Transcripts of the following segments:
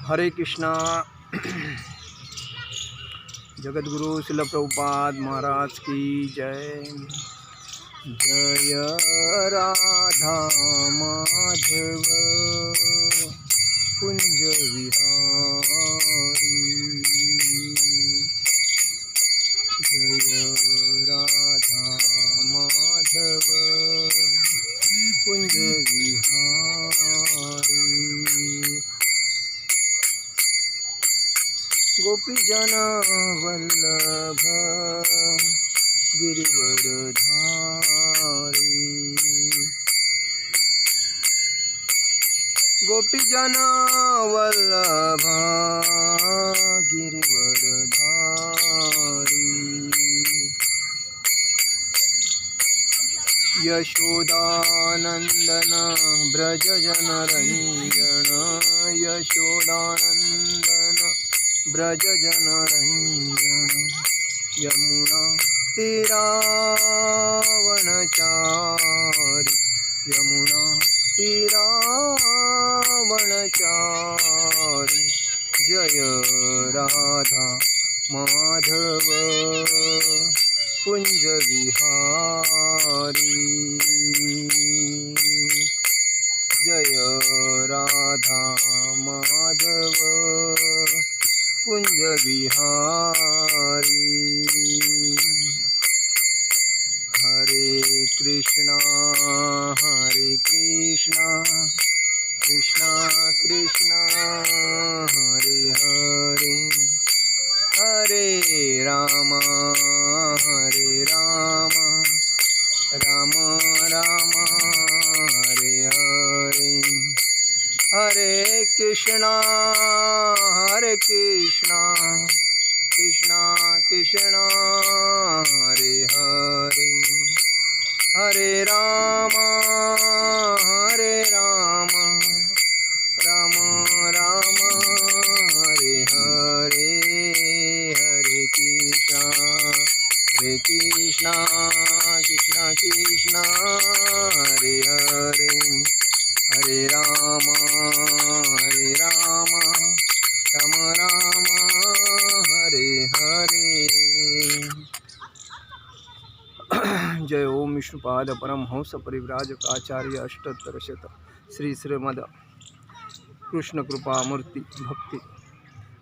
हरे कृष्णा। जगतगुरु शिल प्रभुपाद महाराज की जय। जय राधा माधव कुंज विहारी। जय राधा माधव कुंज विहारी। गोपीजन वल्लभ गिरिवरधारी। गोपीजन वल्लभ गिरिवरधारी। यशोदानंदन ब्रज जनरंजन। यशोदानंदन ब्रज जनरंजन। यमुना तीरावनचारी। यमुना तीरावनचारी। जय राधा माधव कुंज विहारी। जय राधा माधव कुंज विहारी। हरे कृष्णा कृष्णा कृष्णा हरे हरे। हरे राम राम राम हरे हरे। हरे कृष्णा कृष्णा कृष्णा हरे हरे। हरे राम राम राम हरे हरे। हरे कृष्णा कृष्णा कृष्णा हरे हरे। हरे राम राम राम हरे हरे। जय ओम विष्णुपाद परमहंस परिव्राजकाचार्य अष्टोत्तर शत श्री श्रीमद कृष्ण कृपा मूर्ति भक्ति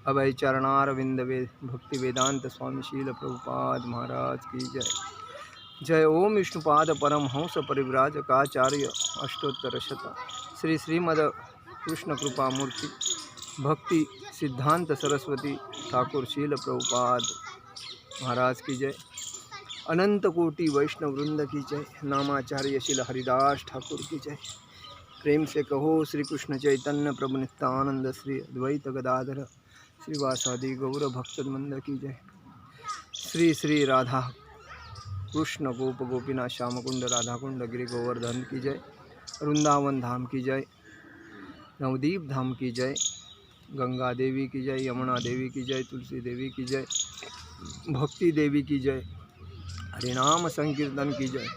अभय चरणारविंद भक्ति वेदांत स्वामी शील प्रभुपाद महाराज की जय। जय ओम विष्णुपाद परमहंस परिव्राजकाचार्य अष्टोत्तर शत श्री श्रीमद कृष्ण कृपा मूर्ति भक्ति सिद्धांत सरस्वती ठाकुर शील प्रभुपाद महाराज की जय। अनंत कोटि वैष्णव वृंद की जय। नामाचार्य शिल हरिदास ठाकुर की जय। प्रेम से कहो श्री कृष्ण चैतन्य प्रभु नित्यानंद श्री अद्वैत गदाधर श्रीवासादि गौर भक्तवृंद की जय। श्री श्री राधा कृष्ण गोप गोपीनाथ श्याम कुंड राधा कुंड गिरि गोवर्धन की जय। वृंदावन धाम की जय। नवदीप धाम की जय। गंगा देवी की जय। यमुना देवी की जय। तुलसी देवी की जय। भक्ति देवी की जय। हरिनाम संकीर्तन की जय।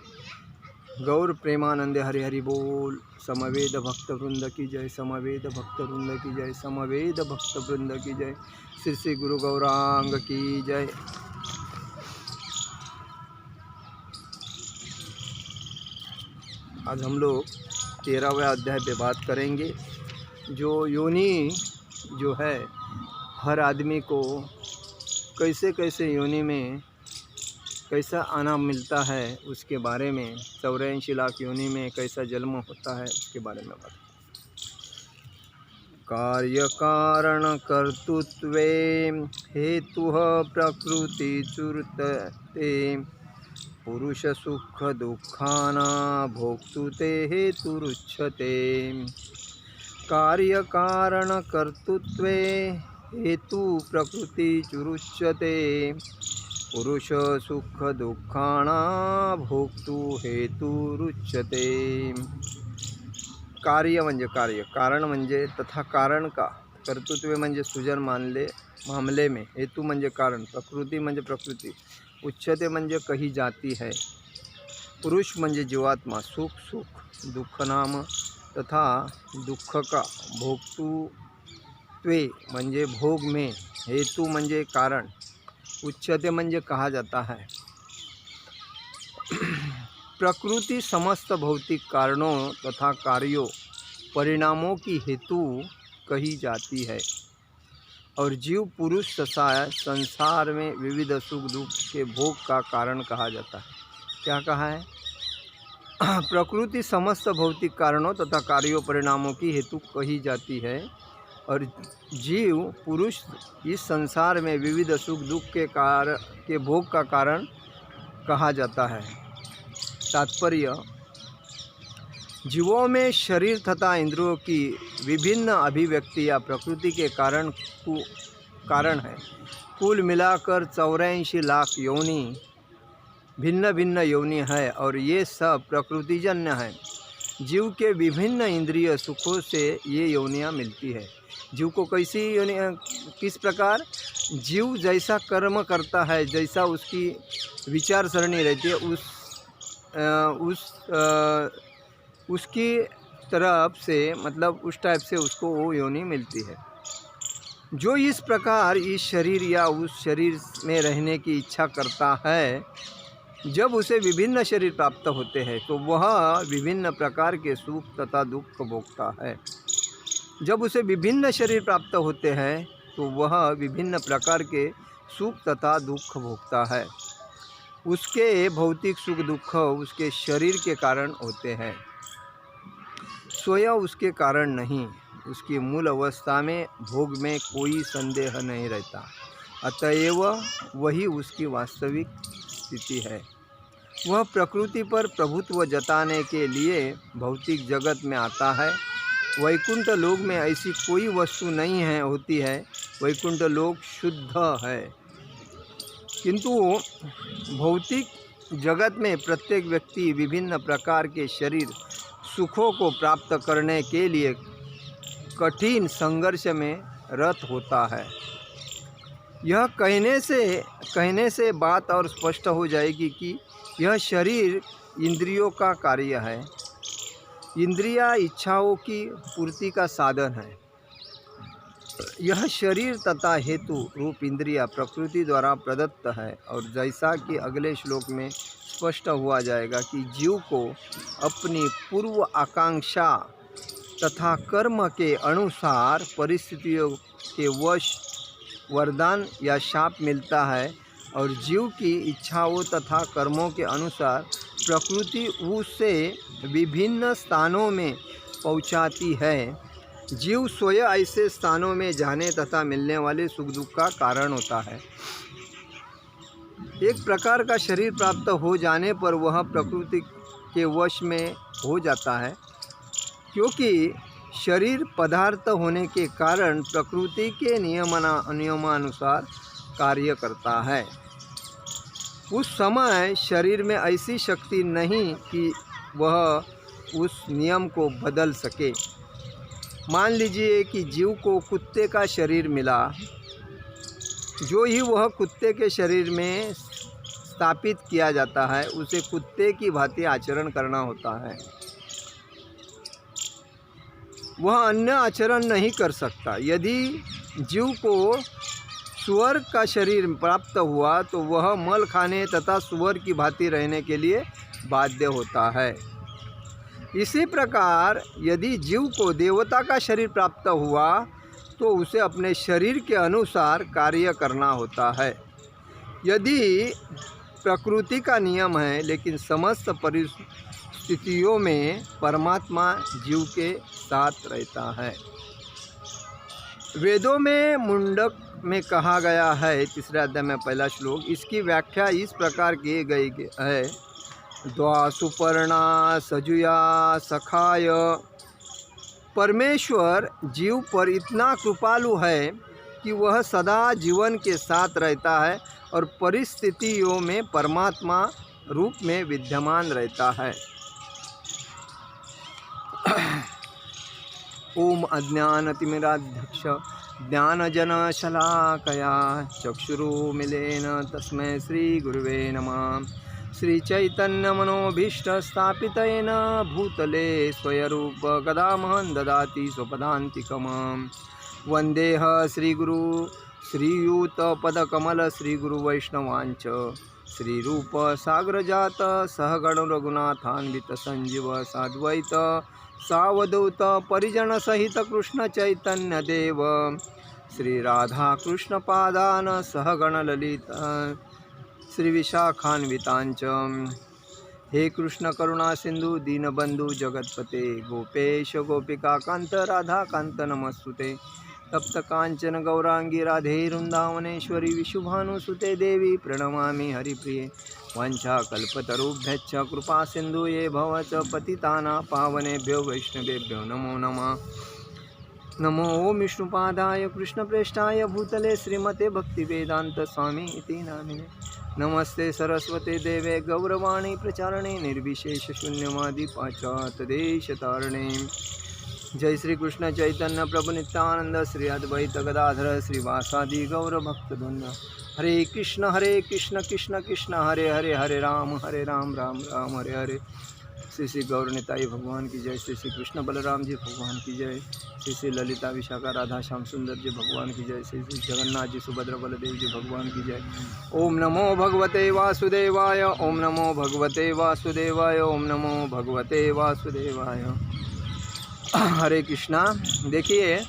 गौर प्रेमानंद हरि हरि बोल। समवेद भक्त वृंद की जय। समवेद भक्त वृंद की जय। समवेद भक्त वृंद की जय। श्री श्री गुरु गौरांग की जय। आज हम लोग 13वें अध्याय पे बात करेंगे। जो योनि जो है हर आदमी को कैसे कैसे योनि में कैसा आना मिलता है उसके बारे में। 84 लाख योनि में कैसा जन्म होता है उसके बारे में बात। कार्य कारण कर्तृत्वे हेतु प्रकृति चुरते। पुरुष सुख दुखाना भोक्तुते हेतुरुच्यते। कार्य कारण कर्तृत्वे हेतु प्रकृति चुरुच्यते। पुरुष सुख दुखाना भोक्तु हेतुरुच्यते। कार्य म्हणजे कार्य, कारण म्हणजे तथा कारण का, कर्तृत्व म्हणजे सुजन मामले में, हेतु म्हणजे कारण, प्रकृति म्हणजे प्रकृति, उच्चते म्हणजे कही जाती है, पुरुष म्हणजे जीवात्मा, सुख दुख नाम तथा दुख का भोक्तु त्वे म्हणजे भोग में, हेतु म्हणजे कारण, उच्यते म्हणजे कहा जाता है। प्रकृति समस्त भौतिक कारणों तथा कार्यों परिणामों की हेतु कही जाती है और जीव पुरुष तथा संसार में विविध सुख दुख के भोग का कारण कहा जाता है। क्या कहा है? प्रकृति समस्त भौतिक कारणों तथा कार्यों परिणामों की हेतु कही जाती है और जीव पुरुष इस संसार में विविध सुख दुख के भोग का कारण कहा जाता है। तात्पर्य, जीवों में शरीर तथा इंद्रियों की विभिन्न अभिव्यक्तियाँ प्रकृति के कारण है। कुल मिलाकर 84 लाख योनि भिन्न भिन्न योनि है और ये सब प्रकृतिजन्य है। जीव के विभिन्न इंद्रिय सुखों से ये योनियाँ मिलती है। जीव को कैसी योनि, किस प्रकार? जीव जैसा कर्म करता है, जैसा उसकी विचार सरणी रहती है, उसकी तरफ से, मतलब उस टाइप से उसको वो योनि मिलती है। जो इस प्रकार इस शरीर या उस शरीर में रहने की इच्छा करता है, जब उसे विभिन्न शरीर प्राप्त होते हैं तो वह विभिन्न प्रकार के सुख तथा दुख भोगता है। जब उसे विभिन्न शरीर प्राप्त होते हैं तो वह विभिन्न प्रकार के सुख तथा दुख भोगता है। उसके भौतिक सुख दुख उसके शरीर के कारण होते हैं, स्वयं उसके कारण नहीं। उसकी मूल अवस्था में भोग में कोई संदेह नहीं रहता, अतएव वही उसकी वास्तविक स्थिति है। वह प्रकृति पर प्रभुत्व जताने के लिए भौतिक जगत में आता है। वैकुंठ लोक में ऐसी कोई वस्तु नहीं है होती है। वैकुंठ लोक शुद्ध है, किंतु भौतिक जगत में प्रत्येक व्यक्ति विभिन्न प्रकार के शरीर सुखों को प्राप्त करने के लिए कठिन संघर्ष में रत होता है। यह कहने से बात और स्पष्ट हो जाएगी कि यह शरीर इंद्रियों का कार्य है। इंद्रियां इच्छाओं की पूर्ति का साधन है। यह शरीर तथा हेतु रूप इंद्रिया प्रकृति द्वारा प्रदत्त है और जैसा कि अगले श्लोक में स्पष्ट हुआ जाएगा कि जीव को अपनी पूर्व आकांक्षा तथा कर्म के अनुसार परिस्थितियों के वश वरदान या शाप मिलता है और जीव की इच्छाओं तथा कर्मों के अनुसार प्रकृति उसे विभिन्न स्थानों में पहुंचाती है। जीव स्वयं ऐसे स्थानों में जाने तथा मिलने वाले सुख दुख का कारण होता है। एक प्रकार का शरीर प्राप्त हो जाने पर वह प्रकृति के वश में हो जाता है, क्योंकि शरीर पदार्थ होने के कारण प्रकृति के नियमानुसार कार्य करता है। उस समय शरीर में ऐसी शक्ति नहीं कि वह उस नियम को बदल सके। मान लीजिए कि जीव को कुत्ते का शरीर मिला, जो ही वह कुत्ते के शरीर में स्थापित किया जाता है उसे कुत्ते की भांति आचरण करना होता है। वह अन्य आचरण नहीं कर सकता। यदि जीव को सुअर का शरीर प्राप्त हुआ तो वह मल खाने तथा सुअर की भांति रहने के लिए बाध्य होता है। इसी प्रकार यदि जीव को देवता का शरीर प्राप्त हुआ तो उसे अपने शरीर के अनुसार कार्य करना होता है। यदि प्रकृति का नियम है, लेकिन समस्त परिस्थितियों में परमात्मा जीव के साथ रहता है। वेदों में मुंडक में कहा गया है, तीसरे अध्याय में पहला श्लोक, इसकी व्याख्या इस प्रकार की गई है। द्वा सुपर्णा सजुया सखाय। परमेश्वर जीव पर इतना कृपालु है कि वह सदा जीवन के साथ रहता है और परिस्थितियों में परमात्मा रूप में विद्यमान रहता है। ओम अज्ञानतिमिराध्यक्ष ज्ञानजन शलाकया चक्षुरुमिलेन तस्मै श्री गुरुवे नमः। श्री चैतन्य मनोभीष्ट स्थापितेन भूतले स्वयरूप गदामहं ददाति स्वपदान्तिकम्। वंदेह श्रीगुरु श्रीयुतपदकमल श्रीगुरुवैष्णवांच श्रीरूप साग्रजात सहगण रघुनाथान्वित संजीव साद्वैत सावधूत परिजन सहित कृष्ण चैतन्य देव श्री राधा कृष्ण पादान सहगण ललित श्री विशाखान्वितांच। हे कृष्ण करुणा सिंधु दीनबंधु जगतपते गोपेश गोपिका कांत राधा कांत नमस्तुते। तप्त कांचन गौरांगी राधे वृंदावनेश्वरी विशुभानुसुते देवी प्रणमामि हरिप्रिये। वाञ्छाकल्पतरुभ्यश्च कृपा सिन्धुये भवच पतितानां पावनेभ्यो वैष्णवेभ्यो नमो नमः। नमो ओम विष्णुपादाय कृष्णप्रेष्ठाय भूतले श्रीमते भक्तिवेदांत स्वामी इति नामिने। नमस्ते सरस्वते देवे गौरवाणी प्रचारणे निर्विशेष शून्यवादी पाश्चात्यदेशतारणे। जय श्री कृष्ण चैतन्य प्रभु नित्यानंद श्री अद्वैत गदाधर श्रीवासादि गौर भक्तवृंद। हरे कृष्ण कृष्ण कृष्ण हरे हरे हरे राम राम राम हरे हरे। श्री श्री गौर निताई भगवान की जय। श्री श्री कृष्ण बलराम जी भगवान की जय। श्री श्री ललिता विशाखा राधा श्याम सुंदर जी भगवान की जय। श्री श्री जगन्नाथ जी सुभद्रा बलदेव जी भगवान की जय। ओम नमो भगवते वासुदेवाय। ओम नमो भगवते वासुदेवाय। ओम नमो भगवते वासुदेवाय। हरे कृष्णा। देखिए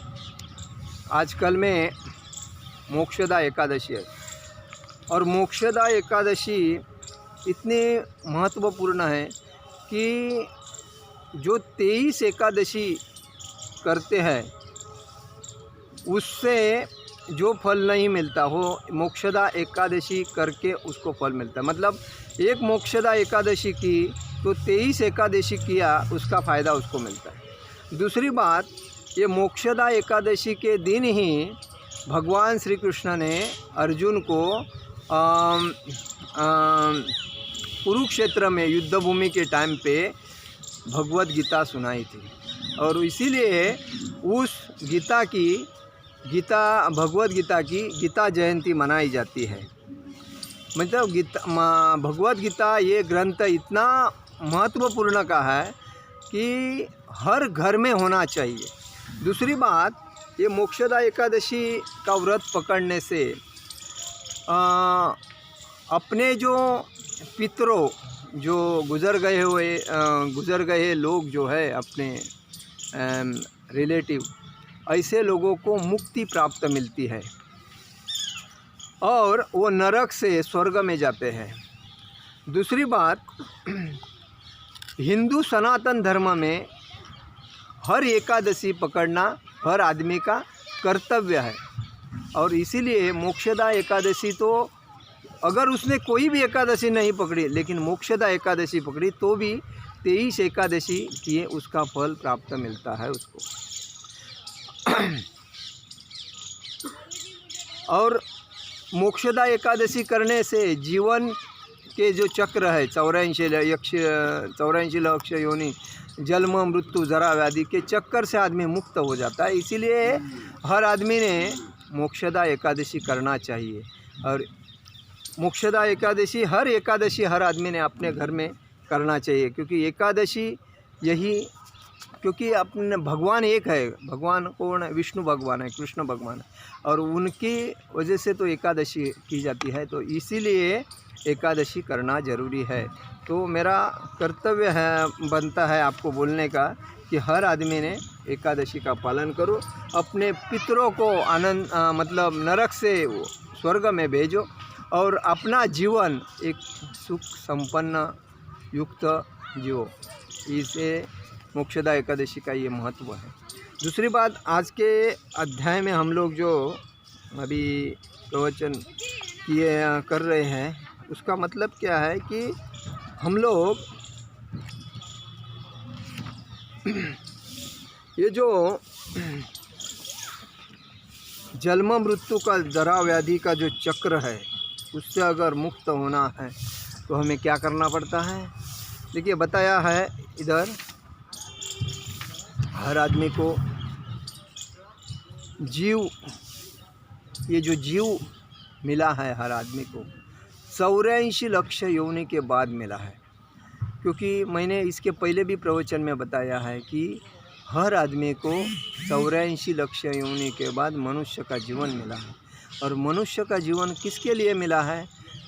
आजकल में मोक्षदा एकादशी है और मोक्षदा एकादशी इतनी महत्वपूर्ण है कि जो 23 एकादशी करते हैं उससे जो फल नहीं मिलता हो मोक्षदा एकादशी करके उसको फल मिलता है। मतलब एक मोक्षदा एकादशी की तो 23 एकादशी किया उसका फ़ायदा उसको मिलता है। दूसरी बात, ये मोक्षदा एकादशी के दिन ही भगवान श्री कृष्ण ने अर्जुन को कुरुक्षेत्र में युद्धभूमि के टाइम पे भगवत गीता सुनाई थी और इसीलिए उस भगवत गीता की गीता जयंती मनाई जाती है। मतलब भगवत गीता ये ग्रंथ इतना महत्वपूर्ण का है कि हर घर में होना चाहिए। दूसरी बात, ये मोक्षदा एकादशी का व्रत पकड़ने से अपने जो पितरों जो गुज़र गए लोग जो है अपने रिलेटिव, ऐसे लोगों को मुक्ति प्राप्त मिलती है और वो नरक से स्वर्ग में जाते हैं। दूसरी बात, हिंदू सनातन धर्म में हर एकादशी पकड़ना हर आदमी का कर्तव्य है और इसीलिए मोक्षदा एकादशी तो अगर उसने कोई भी एकादशी नहीं पकड़ी लेकिन मोक्षदा एकादशी पकड़ी तो भी 23 एकादशी किए उसका फल प्राप्त मिलता है उसको। और मोक्षदा एकादशी करने से जीवन के जो चक्र है 84 लक्ष योनि जन्म मृत्यु जरा व्याधि के चक्कर से आदमी मुक्त हो जाता है। इसीलिए हर आदमी ने मोक्षदा एकादशी करना चाहिए और मोक्षदा एकादशी हर आदमी ने अपने घर में करना चाहिए क्योंकि एकादशी यही, क्योंकि अपने भगवान एक है। भगवान कौन है? विष्णु भगवान है, कृष्ण भगवान है और उनकी वजह से तो एकादशी की जाती है। तो इसीलिए एकादशी करना ज़रूरी है। तो मेरा कर्तव्य है बनता है आपको बोलने का कि हर आदमी ने एकादशी का पालन करो, अपने पितरों को आनंद मतलब नरक से स्वर्ग में भेजो और अपना जीवन एक सुख संपन्न युक्त जियो। इसे मोक्षदा एकादशी का ये महत्व है। दूसरी बात, आज के अध्याय में हम लोग जो अभी प्रवचन कर रहे हैं उसका मतलब क्या है कि हम लोग ये जो जन्म मृत्यु का जरा व्याधि का जो चक्र है उससे अगर मुक्त होना है तो हमें क्या करना पड़ता है। देखिए बताया है इधर, हर आदमी को ये जो जीव मिला है हर आदमी को 84 लक्ष योनि के बाद मिला है। क्योंकि मैंने इसके पहले भी प्रवचन में बताया है कि हर आदमी को 84 लाख योनि के बाद मनुष्य का जीवन मिला है। और मनुष्य का जीवन किसके लिए मिला है?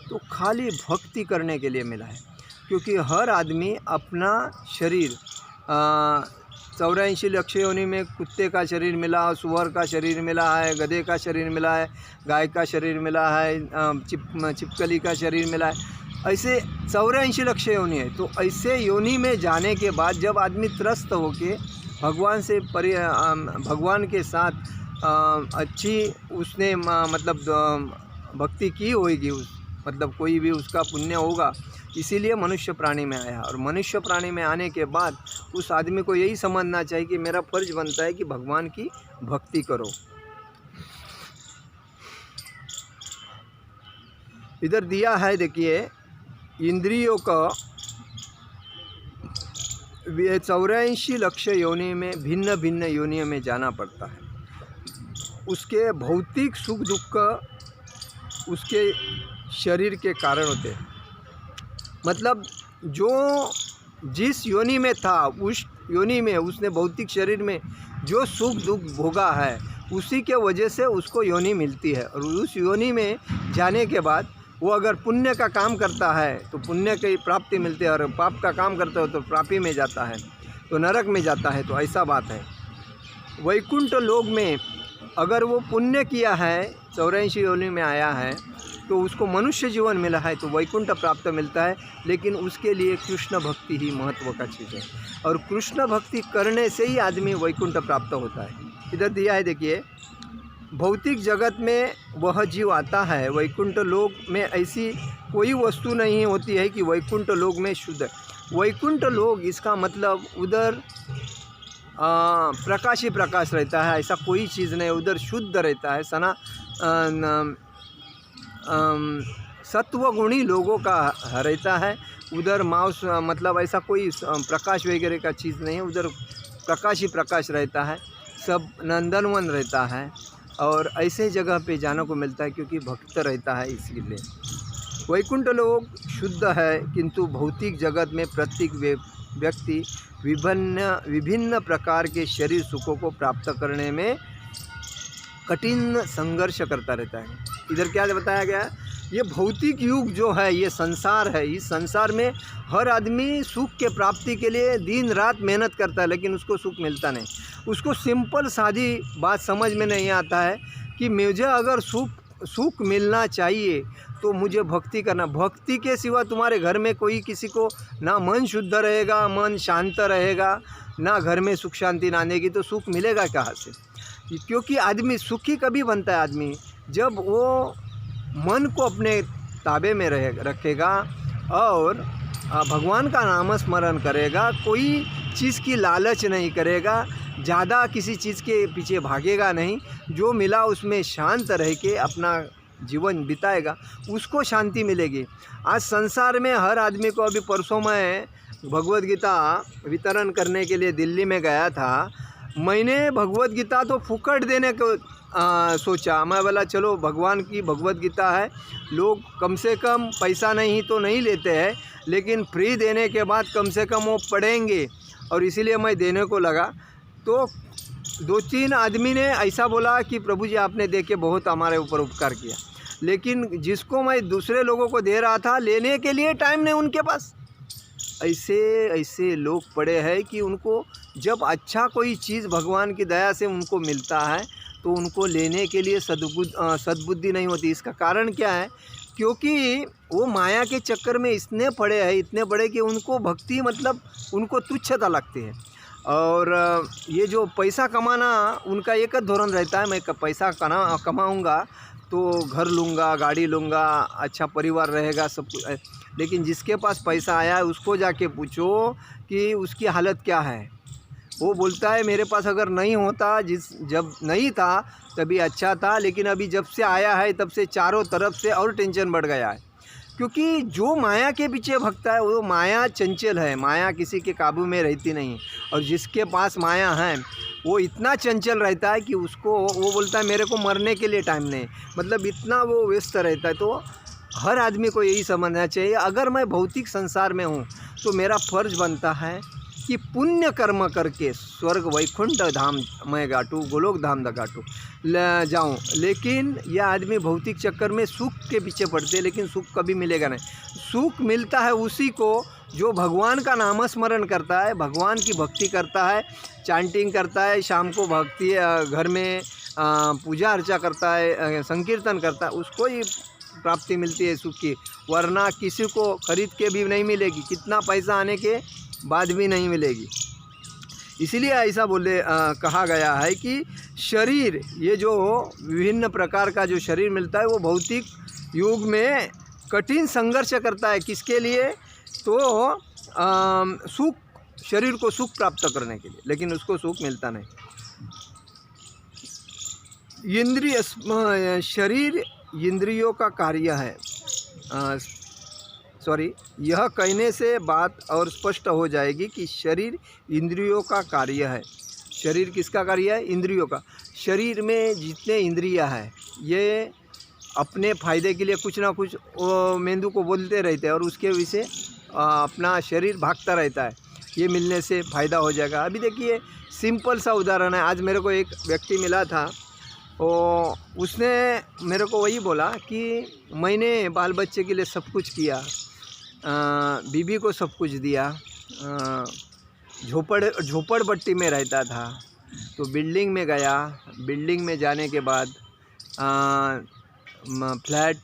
तो खाली भक्ति करने के लिए मिला है। क्योंकि हर आदमी अपना शरीर 84 लाख योनि में कुत्ते का शरीर मिला, सुअर का शरीर मिला है, गधे का शरीर मिला है, गाय का शरीर मिला है, छिपकली का शरीर मिला है। ऐसे 84 लाख योनि है। तो ऐसे योनि में जाने के बाद जब आदमी त्रस्त होके भगवान के साथ अच्छी उसने मतलब भक्ति की होगी, मतलब कोई भी उसका पुण्य होगा, इसीलिए मनुष्य प्राणी में आया। और मनुष्य प्राणी में आने के बाद उस आदमी को यही समझना चाहिए कि मेरा फर्ज बनता है कि भगवान की भक्ति करो। इधर दिया है, देखिए, इंद्रियों का 84 लाख योनि में भिन्न भिन्न योनियों में जाना पड़ता है। उसके भौतिक सुख दुख उसके शरीर के कारण होते हैं। मतलब जो जिस योनि में था उस योनि में उसने भौतिक शरीर में जो सुख दुख भोगा है उसी के वजह से उसको योनि मिलती है। और उस योनि में जाने के बाद वो अगर पुण्य का काम करता है तो पुण्य की प्राप्ति मिलती है, और पाप का काम करता है तो पापी में जाता है, तो नरक में जाता है। तो ऐसा बात है। वैकुंठ लोक में अगर वो पुण्य किया है, 84 योनि में आया है, तो उसको मनुष्य जीवन मिला है तो वैकुंठ प्राप्त मिलता है। लेकिन उसके लिए कृष्ण भक्ति ही महत्व का चीज़ है, और कृष्ण भक्ति करने से ही आदमी वैकुंठ प्राप्त होता है। इधर दिया है, देखिए, भौतिक जगत में वह जीव आता है, वैकुंठ लोक में ऐसी कोई वस्तु नहीं होती है कि वैकुंठ लोक में शुद्ध। वैकुंठ लोक इसका मतलब उधर प्रकाश ही प्रकाश रहता है, ऐसा कोई चीज़ नहीं। उधर शुद्ध रहता है, सत्वगुणी लोगों का रहता है। उधर मांस मतलब ऐसा कोई प्रकाश वगैरह का चीज़ नहीं है, उधर प्रकाश ही प्रकाश रहता है, सब नंदनवन रहता है। और ऐसे जगह पे जाने को मिलता है क्योंकि भक्त रहता है, इसलिए वैकुंठ लोक शुद्ध है। किंतु भौतिक जगत में प्रत्येक व्यक्ति विभिन्न प्रकार के शरीर सुखों को प्राप्त करने में कठिन संघर्ष करता रहता है। इधर क्या बताया गया है? ये भौतिक युग जो है, ये संसार है, इस संसार में हर आदमी सुख के प्राप्ति के लिए दिन रात मेहनत करता है, लेकिन उसको सुख मिलता नहीं। उसको सिंपल सादी बात समझ में नहीं आता है कि मुझे अगर सुख मिलना चाहिए तो मुझे भक्ति करना। भक्ति के सिवा तुम्हारे घर में कोई किसी को ना मन शुद्ध रहेगा, मन शांत रहेगा, ना घर में सुख शांति ना आनेगी, तो सुख मिलेगा कहाँ से? क्योंकि आदमी सुखी कभी बनता है आदमी जब वो मन को अपने ताबे में रखेगा और भगवान का नाम स्मरण करेगा, कोई चीज़ की लालच नहीं करेगा, ज़्यादा किसी चीज़ के पीछे भागेगा नहीं, जो मिला उसमें शांत रह के अपना जीवन बिताएगा, उसको शांति मिलेगी। आज संसार में हर आदमी को, अभी परसों मैं भगवद गीता वितरण करने के लिए दिल्ली में गया था, मैंने भगवद गीता तो फुकट देने को सोचा। मैं बोला चलो भगवान की भगवद गीता है, लोग कम से कम पैसा नहीं तो नहीं लेते हैं, लेकिन फ्री देने के बाद कम से कम वो पढ़ेंगे, और इसीलिए मैं देने को लगा। तो 2-3 आदमी ने ऐसा बोला कि प्रभु जी आपने दे के बहुत हमारे ऊपर उपकार किया, लेकिन जिसको मैं दूसरे लोगों को दे रहा था लेने के लिए टाइम नहीं उनके पास। ऐसे लोग पड़े हैं कि उनको जब अच्छा कोई चीज़ भगवान की दया से उनको मिलता है तो उनको लेने के लिए सद्बुद्धि नहीं होती। इसका कारण क्या है? क्योंकि वो माया के चक्कर में इतने पड़े कि उनको भक्ति मतलब उनको तुच्छता लगती है। और ये जो पैसा कमाना उनका एक ही धोरण रहता है, मैं पैसा कमाऊँगा तो घर लूँगा, गाड़ी लूँगा, अच्छा परिवार रहेगा, सब कुछ। लेकिन जिसके पास पैसा आया है उसको जाके पूछो कि उसकी हालत क्या है। वो बोलता है मेरे पास अगर नहीं होता, जब नहीं था तभी अच्छा था, लेकिन अभी जब से आया है तब से चारों तरफ से और टेंशन बढ़ गया है। क्योंकि जो माया के पीछे भगता है वो माया चंचल है, माया किसी के काबू में रहती नहीं। और जिसके पास माया है वो इतना चंचल रहता है कि उसको वो बोलता है मेरे को मरने के लिए टाइम नहीं, मतलब इतना वो व्यस्त रहता है। तो हर आदमी को यही समझना चाहिए, अगर मैं भौतिक संसार में हूँ तो मेरा फ़र्ज बनता है कि पुण्य कर्म करके स्वर्ग वैकुंठ धाम मैं गाटू, गोलोक धाम गाटू जाऊँ। लेकिन यह आदमी भौतिक चक्कर में सुख के पीछे पड़ते हैं, लेकिन सुख कभी मिलेगा नहीं। सुख मिलता है उसी को जो भगवान का नामस्मरण करता है, भगवान की भक्ति करता है, चांटिंग करता है, शाम को भक्ति घर में पूजा अर्चा करता है, संकीर्तन करता है, उसको ही प्राप्ति मिलती है सुख की। वरना किसी को खरीद के भी नहीं मिलेगी, कितना पैसा आने के बाद भी नहीं मिलेगी। इसीलिए ऐसा कहा गया है कि शरीर, ये जो विभिन्न प्रकार का जो शरीर मिलता है वो भौतिक युग में कठिन संघर्ष करता है। किसके लिए? तो सुख, शरीर को सुख प्राप्त करने के लिए, लेकिन उसको सुख मिलता नहीं। शरीर इंद्रियों का कार्य है। यह कहने से बात और स्पष्ट हो जाएगी कि शरीर इंद्रियों का कार्य है। शरीर किसका कार्य है? इंद्रियों का। शरीर में जितने इंद्रियां हैं ये अपने फ़ायदे के लिए कुछ ना कुछ मेंदू को बोलते रहते हैं और उसके वजह से अपना शरीर भागता रहता है, ये मिलने से फ़ायदा हो जाएगा। अभी देखिए सिंपल सा उदाहरण है। आज मेरे को एक व्यक्ति मिला था, उसने मेरे को वही बोला कि मैंने बाल बच्चे के लिए सब कुछ किया, बीबी को सब कुछ दिया, झोपड़पट्टी में रहता था, तो बिल्डिंग में गया, बिल्डिंग में जाने के बाद फ्लैट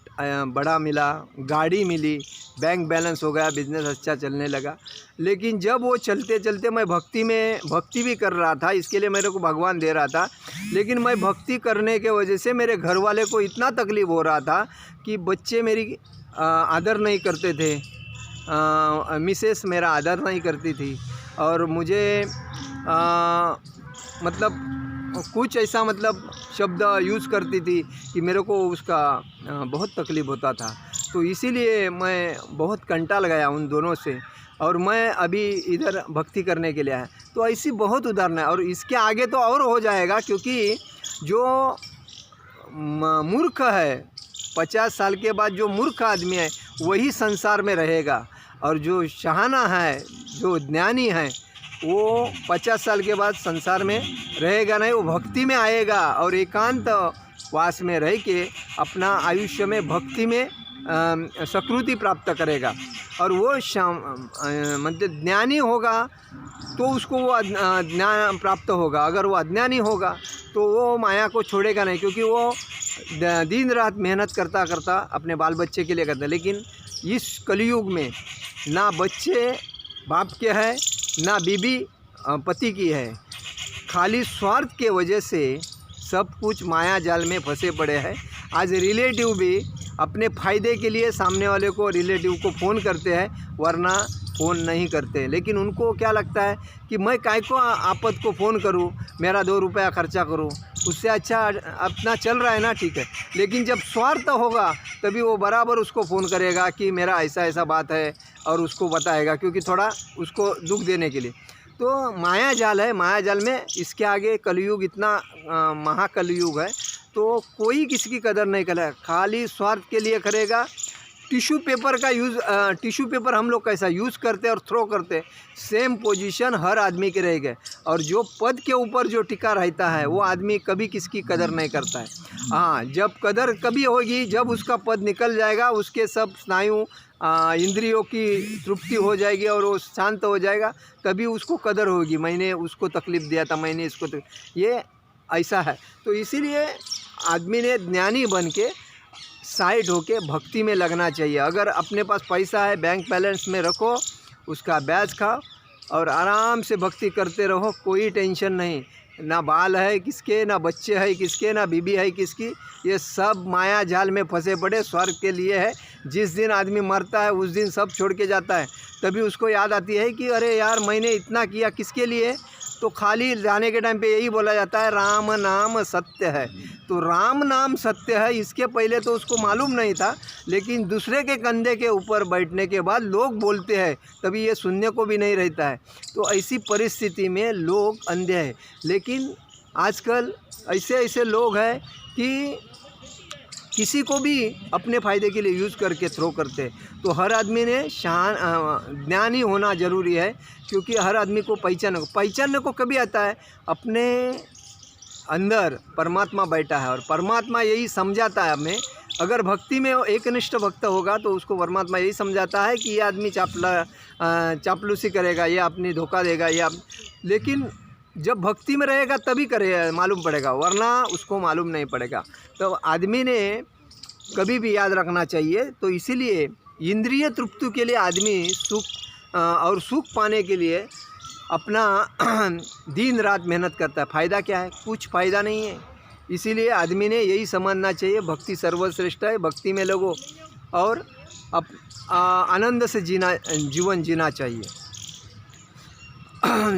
बड़ा मिला, गाड़ी मिली, बैंक बैलेंस हो गया, बिजनेस अच्छा चलने लगा। लेकिन जब वो चलते चलते मैं भक्ति भी कर रहा था, इसके लिए मेरे को भगवान दे रहा था, लेकिन मैं भक्ति करने के वजह से मेरे घर वाले को इतना तकलीफ़ हो रहा था कि बच्चे मेरी आदर नहीं करते थे, मिसेस मेरा आदर नहीं करती थी, और मुझे मतलब कुछ ऐसा शब्द यूज़ करती थी कि मेरे को उसका बहुत तकलीफ़ होता था। तो इसीलिए मैं बहुत कंटाल गया उन दोनों से, और मैं अभी इधर भक्ति करने के लिए आया। तो ऐसी बहुत उदाहरण है, और इसके आगे तो और हो जाएगा, क्योंकि जो मूर्ख है 50 साल के बाद, जो मूर्ख आदमी है वही संसार में रहेगा, और जो शहाना है, जो ज्ञानी है, वो 50 साल के बाद संसार में रहेगा नहीं, वो भक्ति में आएगा और एकांत वास में रह के अपना आयुष्य में भक्ति में सकृति प्राप्त करेगा। और वो मतलब ज्ञानी होगा तो उसको वो ज्ञान प्राप्त होगा। अगर वो अज्ञानी होगा तो वो माया को छोड़ेगा नहीं, क्योंकि वो दिन रात मेहनत करता करता अपने बाल बच्चे के लिए करता है। लेकिन इस कलयुग में ना बच्चे बाप के हैं, ना बीबी पति की है, खाली स्वार्थ के वजह से सब कुछ माया जाल में फंसे पड़े हैं। आज रिलेटिव भी अपने फ़ायदे के लिए सामने वाले को, रिलेटिव को फ़ोन करते हैं, वरना फ़ोन नहीं करते। लेकिन उनको क्या लगता है कि मैं काय को आपत को फ़ोन करूं, मेरा 2 रुपया खर्चा करूं, उससे अच्छा अपना चल रहा है ना, ठीक है। लेकिन जब स्वार्थ होगा तभी वो बराबर उसको फ़ोन करेगा कि मेरा ऐसा ऐसा बात है, और उसको बताएगा, क्योंकि थोड़ा उसको दुख देने के लिए। तो माया जाल है, माया जाल में इसके आगे कलयुग इतना महाकलयुग है, तो कोई किसी की कदर नहीं करेगा, खाली स्वार्थ के लिए करेगा। टिश्यू पेपर का यूज़, टिश्यू पेपर हम लोग कैसा यूज़ करते हैं और थ्रो करते हैं, सेम पोजीशन हर आदमी के रहेगा। और जो पद के ऊपर जो टिका रहता है वो आदमी कभी किसकी कदर नहीं करता है। हाँ, जब कदर कभी होगी जब उसका पद निकल जाएगा, उसके सब स्नायु इंद्रियों की तृप्ति हो जाएगी और वो शांत हो जाएगा, तभी उसको कदर होगी। मैंने उसको तकलीफ़ दिया था, मैंने इसको ये ऐसा है। तो इसीलिए आदमी ने ज्ञानी बन के साइड होके भक्ति में लगना चाहिए। अगर अपने पास पैसा है, बैंक बैलेंस में रखो, उसका ब्याज खाओ और आराम से भक्ति करते रहो, कोई टेंशन नहीं। ना बाल है किसके, ना बच्चे है किसके, ना बीबी है किसकी, ये सब माया जाल में फंसे पड़े स्वर्ग के लिए है। जिस दिन आदमी मरता है उस दिन सब छोड़ के जाता है, तभी उसको याद आती है कि अरे यार मैंने इतना किया किसके लिए। तो खाली जाने के टाइम पे यही बोला जाता है राम नाम सत्य है। तो राम नाम सत्य है, इसके पहले तो उसको मालूम नहीं था, लेकिन दूसरे के कंधे के ऊपर बैठने के बाद लोग बोलते हैं, तभी ये सुनने को भी नहीं रहता है। तो ऐसी परिस्थिति में लोग अंधे हैं। लेकिन आजकल ऐसे ऐसे लोग हैं कि किसी को भी अपने फ़ायदे के लिए यूज़ करके थ्रो करते हैं। तो हर आदमी ने ज्ञानी होना ज़रूरी है, क्योंकि हर आदमी को पहचानने को कभी आता है, अपने अंदर परमात्मा बैठा है और परमात्मा यही समझाता है हमें। अगर भक्ति में एकनिष्ठ भक्त होगा तो उसको परमात्मा यही समझाता है कि ये आदमी चापलूसी करेगा, ये अपनी धोखा देगा, लेकिन जब भक्ति में रहेगा तभी करे मालूम पड़ेगा, वरना उसको मालूम नहीं पड़ेगा। तो आदमी ने कभी भी याद रखना चाहिए। तो इसीलिए इंद्रिय तृप्ति के लिए आदमी सुख सुख पाने के लिए अपना दिन रात मेहनत करता है। फ़ायदा क्या है? कुछ फ़ायदा नहीं है। इसीलिए आदमी ने यही समझना चाहिए, भक्ति सर्वश्रेष्ठ है, भक्ति में लगो और आनंद से जीवन जीना चाहिए।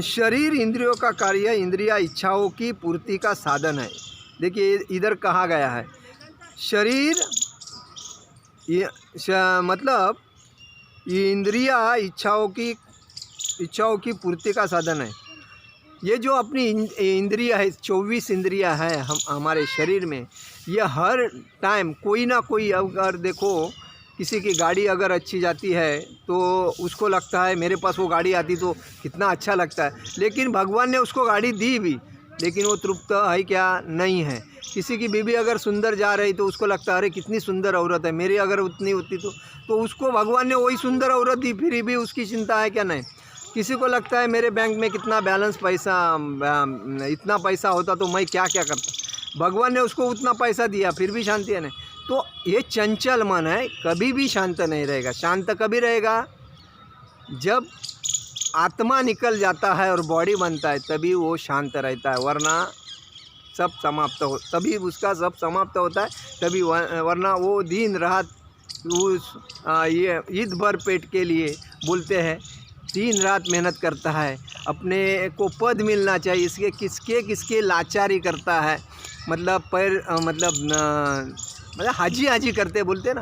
शरीर इंद्रियों का कार्य, इंद्रिया इच्छाओं की पूर्ति का साधन है। देखिए इधर कहा गया है शरीर मतलब ये इंद्रिया इच्छाओं की पूर्ति का साधन है। ये जो अपनी इंद्रिया है, 24 इंद्रिया है हमारे शरीर में, ये हर टाइम कोई ना कोई, अगर देखो किसी की गाड़ी अगर अच्छी जाती है तो उसको लगता है मेरे पास वो गाड़ी आती तो कितना अच्छा लगता है, लेकिन भगवान ने उसको गाड़ी दी भी, लेकिन वो तृप्त है क्या? नहीं है। किसी की बीवी अगर सुंदर जा रही तो उसको लगता है अरे कितनी सुंदर औरत है, मेरी अगर उतनी होती तो उसको भगवान ने वही सुंदर औरत दी, फिर भी उसकी चिंता है क्या? नहीं। किसी को लगता है मेरे बैंक में कितना बैलेंस इतना पैसा होता तो मैं क्या क्या करता, भगवान ने उसको उतना पैसा दिया फिर भी शांति है नहीं। तो ये चंचल मन है, कभी भी शांत नहीं रहेगा। शांत कभी रहेगा? जब आत्मा निकल जाता है और बॉडी बनता है तभी वो शांत रहता है, वरना सब समाप्त हो, तभी उसका सब समाप्त होता है तभी, वरना वो दिन रात ये ईद भर पेट के लिए बोलते हैं, दिन रात मेहनत करता है, अपने को पद मिलना चाहिए, इसके किसके लाचारी करता है, मतलब मतलब हाजी करते बोलते ना,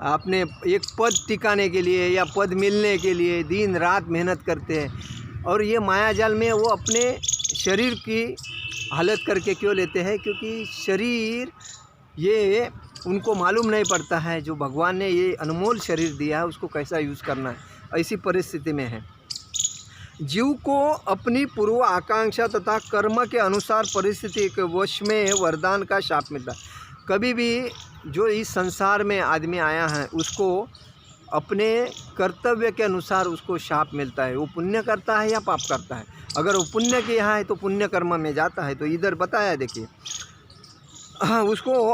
अपने एक पद टिकाने के लिए या पद मिलने के लिए दिन रात मेहनत करते हैं। और ये मायाजाल में वो अपने शरीर की हालत करके क्यों लेते हैं? क्योंकि शरीर ये उनको मालूम नहीं पड़ता है, जो भगवान ने ये अनमोल शरीर दिया है उसको कैसा यूज़ करना है। ऐसी परिस्थिति में है। जीव को अपनी पूर्व आकांक्षा तथा कर्म के अनुसार परिस्थिति के वश में वरदान का शाप मिलता है। कभी भी जो इस संसार में आदमी आया है उसको अपने कर्तव्य के अनुसार उसको शाप मिलता है। वो पुण्य करता है या पाप करता है। अगर वो पुण्य किया है तो पुण्य कर्म में जाता है। तो इधर बताया देखिए, उसको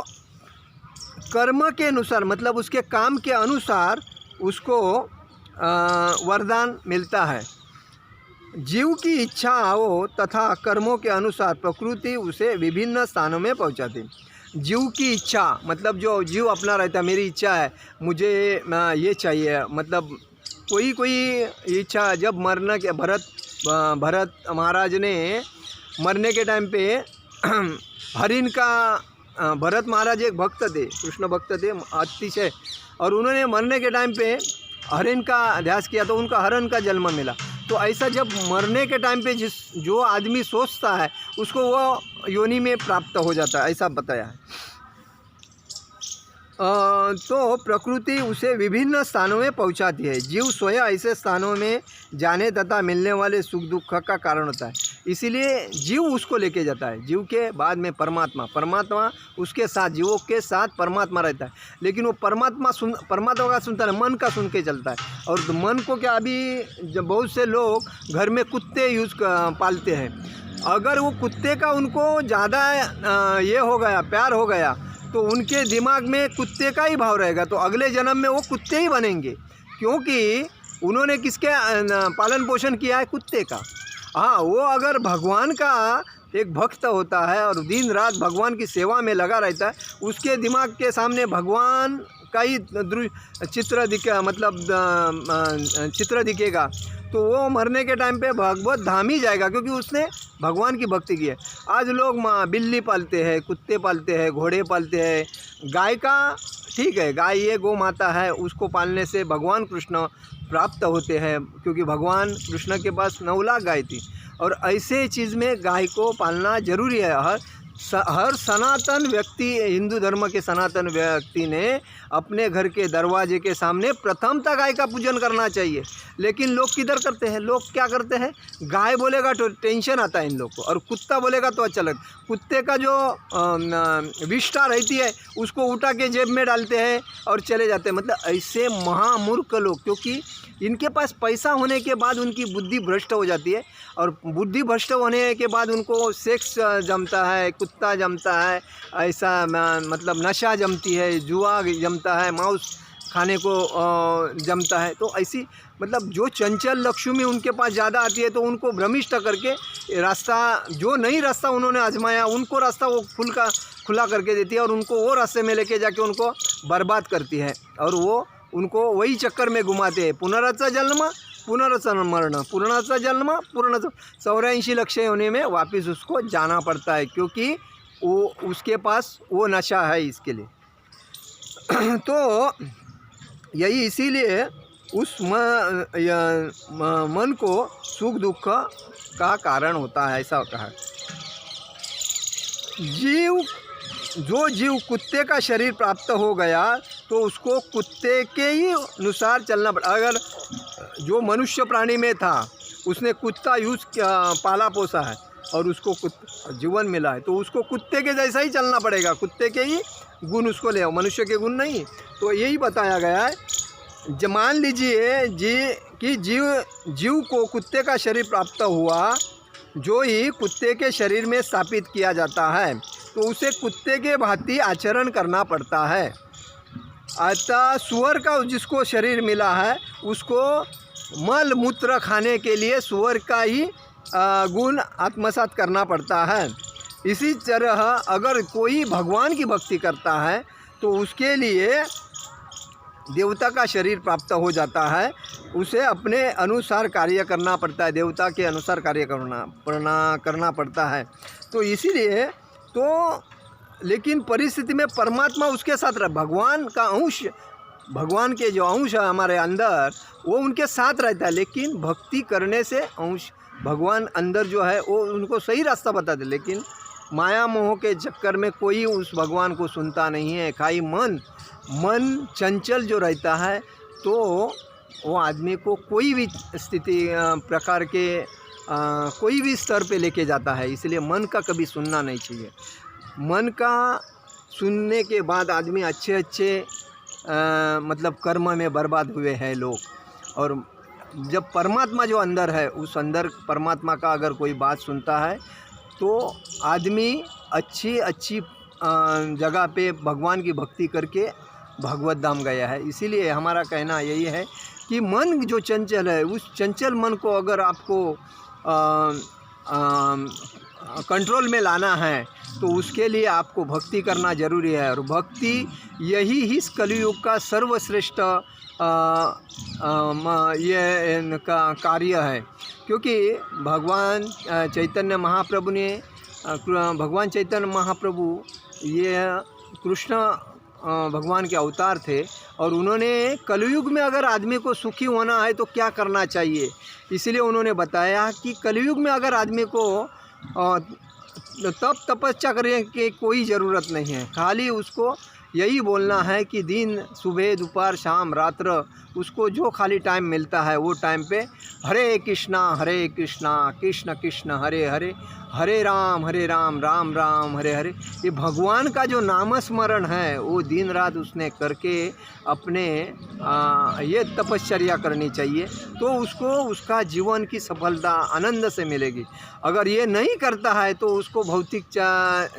कर्म के अनुसार मतलब उसके काम के अनुसार उसको वरदान मिलता है। जीव की इच्छाओं तथा कर्मों के अनुसार प्रकृति उसे विभिन्न स्थानों में पहुंचाती। जीव की इच्छा मतलब जो जीव अपना रहता है, मेरी इच्छा है, मुझे ये चाहिए, मतलब कोई इच्छा। जब मरने के भरत महाराज ने मरने के टाइम पे हरिण का, भरत महाराज एक भक्त थे, कृष्ण भक्त थे अतिशय, और उन्होंने मरने के टाइम पे हरिण का अध्यास किया तो उनका हरण का जन्म मिला। तो ऐसा जब मरने के टाइम पे जो आदमी सोचता है उसको वो योनि में प्राप्त हो जाता है, ऐसा बताया है। तो प्रकृति उसे विभिन्न स्थानों में पहुंचाती है। जीव स्वयं ऐसे स्थानों में जाने तथा मिलने वाले सुख दुख का कारण होता है, इसीलिए जीव उसको लेके जाता है। जीव के बाद में परमात्मा उसके साथ, जीवों के साथ परमात्मा रहता है, लेकिन वो परमात्मा का सुनता है, मन का सुन के चलता है। और मन को क्या, अभी जब बहुत से लोग घर में कुत्ते पालते हैं, अगर वो कुत्ते का उनको ज़्यादा ये हो गया, प्यार हो गया, तो उनके दिमाग में कुत्ते का ही भाव रहेगा, तो अगले जन्म में वो कुत्ते ही बनेंगे, क्योंकि उन्होंने किसके पालन पोषण किया है? कुत्ते का। हाँ, वो अगर भगवान का एक भक्त होता है और दिन रात भगवान की सेवा में लगा रहता है, उसके दिमाग के सामने भगवान का ही चित्र दिखेगा, तो वो मरने के टाइम पे भगवत धाम ही जाएगा, क्योंकि उसने भगवान की भक्ति की है। आज लोग बिल्ली पालते हैं, कुत्ते पालते हैं, घोड़े पालते हैं, गाय का ठीक है, गाय ये गौ माता है, उसको पालने से भगवान कृष्ण प्राप्त होते हैं, क्योंकि भगवान कृष्ण के पास 9 लाख गाय थी। और ऐसे चीज़ में गाय को पालना जरूरी है। हर हर सनातन व्यक्ति, हिंदू धर्म के सनातन व्यक्ति ने अपने घर के दरवाजे के सामने प्रथमतः गाय का पूजन करना चाहिए। लेकिन लोग किधर करते हैं, लोग क्या करते हैं, गाय बोलेगा तो टेंशन आता है इन लोग को, और कुत्ता बोलेगा तो अच्छा लगता। कुत्ते का जो विष्ठा रहती है उसको उठा के जेब में डालते हैं और चले जाते हैं। मतलब ऐसे महामूर्ख लोग, क्योंकि इनके पास पैसा होने के बाद उनकी बुद्धि भ्रष्ट हो जाती है, और बुद्धि भ्रष्ट होने के बाद उनको सेक्स जमता है, कुत्ता जमता है, ऐसा मतलब नशा जमती है, जुआ जमता है, मांस खाने को जमता है। तो ऐसी मतलब जो चंचल लक्ष्मी उनके पास ज़्यादा आती है तो उनको भ्रमिष्ट करके रास्ता, जो नई रास्ता उन्होंने आजमाया उनको रास्ता वो खुला करके देती है, और उनको वो रास्ते में लेके जाके उनको बर्बाद करती है, और वो उनको वही चक्कर में घुमाते हैं। पुनराचा जन्म पुनराचा मरण, पुनराचा जन्म पुनराचा 84 लक्ष होने में वापस उसको जाना पड़ता है, क्योंकि वो उसके पास वो नशा है इसके लिए। तो यही इसीलिए उस मन को सुख दुख का कारण होता है, ऐसा होता है। जो जीव कुत्ते का शरीर प्राप्त हो गया तो उसको कुत्ते के ही अनुसार चलना पड़ा। अगर जो मनुष्य प्राणी में था उसने कुत्ता पाला पोसा है और उसको जीवन मिला है, तो उसको कुत्ते के जैसा ही चलना पड़ेगा, कुत्ते के ही गुण उसको ले आओ, मनुष्य के गुण नहीं। तो यही बताया गया है। मान लीजिए कि जीव को कुत्ते का शरीर प्राप्त हुआ, जो ही कुत्ते के शरीर में स्थापित किया जाता है तो उसे कुत्ते के भांति आचरण करना पड़ता है। अतः सुअर का जिसको शरीर मिला है उसको मल मूत्र खाने के लिए सुअर का ही गुण आत्मसात करना पड़ता है। इसी तरह अगर कोई भगवान की भक्ति करता है तो उसके लिए देवता का शरीर प्राप्त हो जाता है, उसे अपने अनुसार कार्य करना पड़ता है, देवता के अनुसार कार्य करना पड़ता है। तो इसीलिए तो लेकिन परिस्थिति में परमात्मा उसके साथ रहे, भगवान का अंश, भगवान के जो अंश है हमारे अंदर वो उनके साथ रहता है। लेकिन भक्ति करने से अंश भगवान अंदर जो है वो उनको सही रास्ता बताते, लेकिन माया मोह के चक्कर में कोई उस भगवान को सुनता नहीं है। खाली मन चंचल जो रहता है तो वो आदमी को कोई भी स्थिति प्रकार के कोई भी स्तर पे लेके जाता है। इसलिए मन का कभी सुनना नहीं चाहिए। मन का सुनने के बाद आदमी अच्छे मतलब कर्म में बर्बाद हुए हैं लोग। और जब परमात्मा जो अंदर है, उस अंदर परमात्मा का अगर कोई बात सुनता है तो आदमी अच्छी जगह पे भगवान की भक्ति करके भगवत धाम गया है। इसीलिए हमारा कहना यही है कि मन जो चंचल है, उस चंचल मन को अगर आपको कंट्रोल में लाना है तो उसके लिए आपको भक्ति करना जरूरी है। और भक्ति यही इस कलयुग का सर्वश्रेष्ठ ये का कार्य है, क्योंकि भगवान चैतन्य महाप्रभु ये कृष्ण भगवान के अवतार थे, और उन्होंने कलयुग में अगर आदमी को सुखी होना है तो क्या करना चाहिए, इसलिए उन्होंने बताया कि कलयुग में अगर आदमी को तप तपस्या करने की कोई ज़रूरत नहीं है। खाली उसको यही बोलना है कि दिन सुबह दोपहर शाम रात्र उसको जो खाली टाइम मिलता है वो टाइम पे हरे कृष्णा कृष्ण कृष्ण हरे हरे, हरे राम राम राम हरे हरे, ये भगवान का जो नामस्मरण है वो दिन रात उसने करके अपने ये तपश्चर्या करनी चाहिए, तो उसको उसका जीवन की सफलता आनंद से मिलेगी। अगर ये नहीं करता है तो उसको भौतिक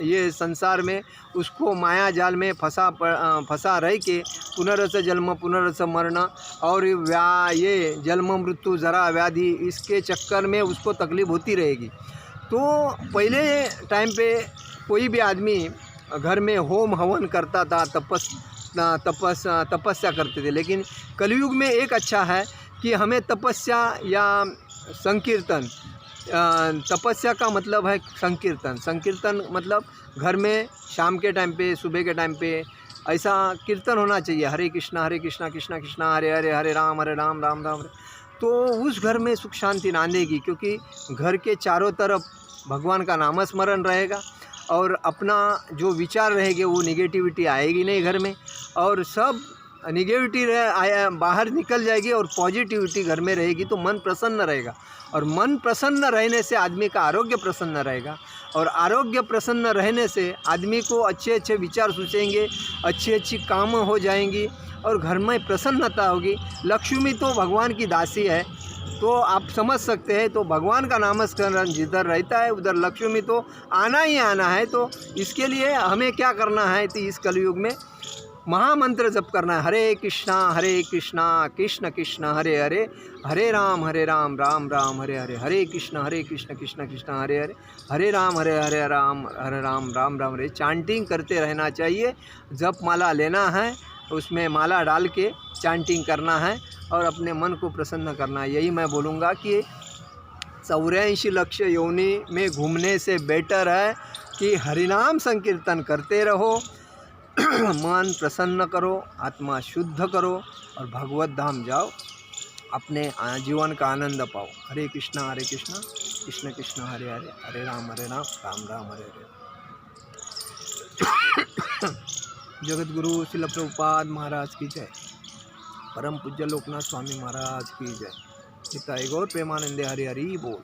ये संसार में उसको माया जाल में फंसा रह के पुनरस जन्म पुनरस मरण और ये जन्म मृत्यु जरा व्याधि इसके चक्कर में उसको तकलीफ होती रहेगी। तो पहले टाइम पे कोई भी आदमी घर में होम हवन करता था, तपस्या करते थे, लेकिन कलयुग में एक अच्छा है कि हमें तपस्या या संकीर्तन, तपस्या का मतलब है संकीर्तन मतलब घर में शाम के टाइम पे सुबह के टाइम पे ऐसा कीर्तन होना चाहिए, हरे कृष्णा कृष्णा कृष्णा हरे हरे, हरे राम राम राम हरे। तो उस घर में सुख शांति नांदेगी, क्योंकि घर के चारों तरफ भगवान का नामस्मरण रहेगा और अपना जो विचार रहेंगे वो निगेटिविटी आएगी नहीं घर में, और सब निगेटिविटी बाहर निकल जाएगी और पॉजिटिविटी घर में रहेगी, तो मन प्रसन्न रहेगा। और मन प्रसन्न रहने से आदमी का आरोग्य प्रसन्न रहेगा, और आरोग्य प्रसन्न रहने से आदमी को अच्छे अच्छे विचार सोचेंगे, अच्छी अच्छी काम हो जाएंगी और घर में प्रसन्नता होगी। लक्ष्मी तो भगवान की दासी है, तो आप समझ सकते हैं। तो भगवान का नामस्मरण जिधर रहता है उधर लक्ष्मी तो आना ही आना है। तो इसके लिए हमें क्या करना है, तो इस कलयुग में महामंत्र जप करना है, हरे कृष्णा कृष्ण कृष्ण हरे हरे, हरे राम राम राम हरे हरे, हरे कृष्ण कृष्ण कृष्ण हरे हरे, हरे राम राम राम हरे। चांटिंग करते रहना चाहिए। जप माला लेना है, उसमें माला डाल के चांटिंग करना है और अपने मन को प्रसन्न करना है। यही मैं बोलूँगा कि 84 लक्ष योनि में घूमने से बेटर है कि हरिनाम संकीर्तन करते रहो, मन प्रसन्न करो, आत्मा शुद्ध करो और भगवत धाम जाओ, अपने जीवन का आनंद पाओ। हरे कृष्णा कृष्ण कृष्ण हरे हरे, हरे राम राम राम हरे हरे। जगत गुरु श्रील प्रभुपाद महाराज की जय। परम पूज्य लोकनाथ स्वामी महाराज की जय। पिता गौर प्रेमानंदे हरि हरि बोल।